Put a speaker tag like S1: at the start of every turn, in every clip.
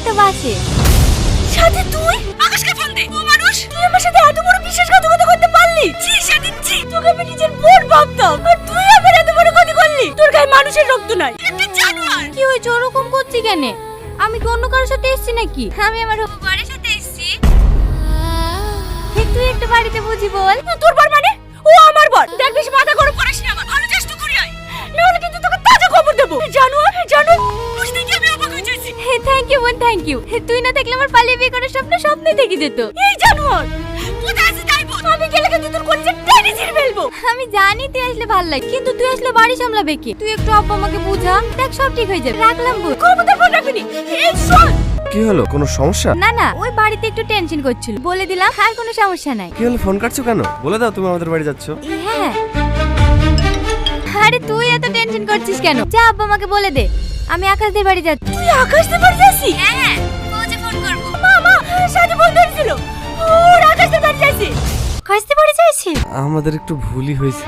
S1: একটা বাসে।
S2: সাথে তুই? আকাশকে ফোন দে। ও মানুষ, তুই আমার সাথে এত বড় বিশ্বাসঘাতকতা করতে পারলি? জি সাথে জি, তোকে আমি নিজের বোন ভাবতাম আর তুই আমার এত বড় ক্ষতি করলি। তোর গায়ে মানুষের রক্ত নাই, একটা জানোয়ার।
S1: কি হয়েছে ওরকম করছি কেন? আমি কি অন্য কারোর সাথে এসেছি নাকি? আমি আমার বাড়ির সাথে এসেছি। তুই একটা বাড়িতে বুঝি বল।
S2: তোর বার মানে? ও আমার বার। দেখ বেশি মাথা গরম করিস না আমার। ভালো চেষ্টা করি আয়, নাহলে কিন্তু তোকে তাজা খবর দেবো। জানোয়ার জানো, বুঝতে কি আমি অবাক হয়ে যাচ্ছি।
S1: থ্যাংক ইউ বোন, থ্যাংক ইউ। তুই না থাকলে আমার পালিয়ে বিয়ে করার স্বপ্নে থেকে যেত।
S2: এই জানোয়ার, কোথায় আছে তাই বল। আমি গেলে কিন্তু তোর কোন টেনে ছিঁড়ে ফেলবো।
S1: আমি জানি তুই আসলে ভালো লাগে, কিন্তু তুই আসলে বাড়ি সামলাবে কে? তুই একটু আব্বা আমাকে বুঝা, দেখ সব ঠিক হয়ে যাবে। রাখলাম বোন।
S2: খবরদার ফোন রাখবি। এই শোন,
S3: কি হলো, কোনো সমস্যা?
S1: না না, ওই বাড়িতে একটু টেনশন করছিল, বলে দিলাম। আর কোনো সমস্যা নাই।
S3: কি হলো, ফোন কাটছো কেন? বলে দাও তুমি আমাদের বাড়ি যাচ্ছো।
S1: হ্যাঁ। আরে তুই এত টেনশন করছিস কেন? যা আব্বা আমাকে বলে দে আমি আকাশদের বাড়ি যাচ্ছি।
S2: তুই আকাশদের বাড়ি যাচ্ছিস?
S1: হ্যাঁ, পৌঁছে ফোন করবো।
S2: মামা সাথে ফোন ধরেছিল, ওর আকাশদের বাড়ি যাচ্ছে।
S1: আকাশদের বাড়ি যাইছে?
S3: আমাদের একটু ভুলই হয়েছে,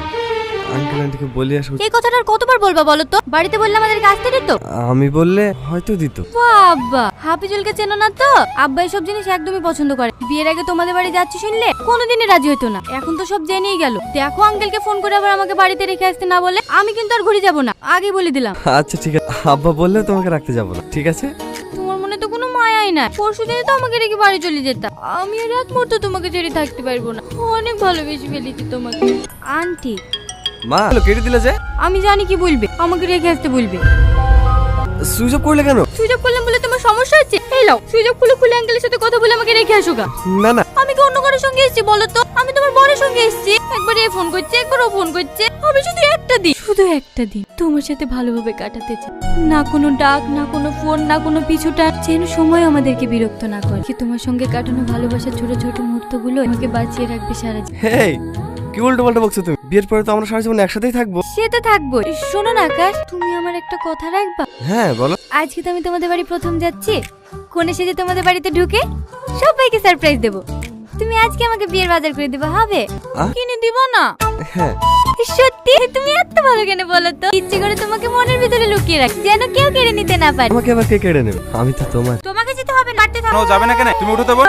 S3: আঙ্কেল আন্টিকে বলে আসো।
S1: এই কথাটা আর কতবার বলবা বলো তো? বাড়িতে বললে আমাদের আসতে দিত?
S3: আমি বললে হয়তো দিত।
S1: বাবা, হাফিজুলকে চেনো না তো? আব্বা এসব জিনিস একদমই পছন্দ করে। বিয়ের আগে তোমাদের বাড়ি যাচ্ছি শুনলে কোনোদিনই রাজি হতো না, এখন তো সব জেনেই গেল। দেখো আঙ্কেলকে ফোন করে আবার আমাকে বাড়িতে রেখে আসতে না বলে। আমি কিন্তু আর ঘুরে যাব না, আগে বলে দিলাম।
S3: আচ্ছা ঠিক আছে, আব্বা বললেও তোমাকে রাখতে যাবো না, ঠিক আছে?
S1: তোমার মনে তো কোনো মায়াই না। পরশু দিনে তো আমাকে রেখে বাড়ি চলে যেতাম। আমি আর এক মুহূর্ত তোমাকে ছেড়ে থাকতে পারবো না। অনেক ভালোবেসে ফেলেছি তোমাকে। আন্টি,
S3: মা কেটে দিলে যে?
S1: আমি জানি কি বলবে, আমাকে রেখে আসতে বলবে।
S3: সুইচ অফ করলে কেন?
S1: সুইচ অফ করলাম বলে তোমার সমস্যা হচ্ছে? এই লাও, সুইচ অফ খুলে আঙ্কেলের সাথে কথা বলে আমাকে রেখে আসো গা।
S3: না না,
S1: আমি কি অন্য কারোর সঙ্গে এসেছি বলো তো? আমি তোমার বরের সঙ্গে এসেছি। একবার এ ফোন করছে, একবার ও ফোন করছে। আমি শুধু একটা দিন তোমার সাথে ভালোভাবে কাটাতে চাই। না কোনো ডাক, না কোনো ফোন, না কোনো পিছুটা, যেন সময় আমাদেরকে বিরক্ত না করে। কি তোমার সঙ্গে কাটানো ভালোবাসার ছোট ছোট মুহূর্তগুলো আমাকে বাঁচিয়ে রাখবে সারা জীবন।
S3: হেই, কি উল্টো পাল্টা বকছো তুমি? বিয়ের পরে তো আমরা সারা জীবন একসাথেই থাকবো।
S1: সে তো থাকবো। শোনো না আকাশ, তুমি আমার একটা কথা রাখবা?
S3: হ্যাঁ বলো।
S1: আজকে তো আমি তোমাদের বাড়ি প্রথম যাচ্ছি। কোণে সেজে তোমাদের বাড়িতে ঢুকে সবাইকে সারপ্রাইজ দেবো। তুমি আজকে আমাকে বিয়ের বাজার করে দিবা, হবে? কিনে দিব না?
S3: হ্যাঁ।
S1: সত্যি? তুমি এত ভালো কেন বলো তো? ইচ্ছে করে তোমাকে মনের ভিতরে লুকিয়ে রাখ, যেন কেউ কেড়ে নিতে না পারে।
S3: আমাকে আবার কে কেড়ে নেবে? আমি তো তোমার।
S1: তোমাকে যেতে হবে, নাড়তে থাকো।
S4: ও যাবে না কেন? তুমি উঠো তো বোন।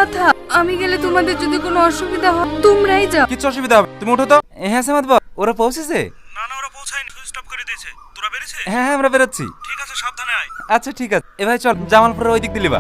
S2: আমি গেলে তোমাদের যদি কোনো অসুবিধা হয় তোমরাই যাও।
S4: কিচ্ছু অসুবিধা হবে, তুমি উঠো তো। হ্যাঁ সামাদ বাবা, ওরা পৌঁছেছে?
S5: না না, ওরা পৌঁছায়নি, শুধু স্টপ করে দিয়েছে। তোরা বেরিয়েছে?
S4: হ্যাঁ হ্যাঁ আমরা বেরোচ্ছি।
S5: ঠিক আছে, সাবধানে আয়।
S4: আচ্ছা ঠিক আছে। এ ভাই চল, জামালপুরের ওই দিক দিলিবা।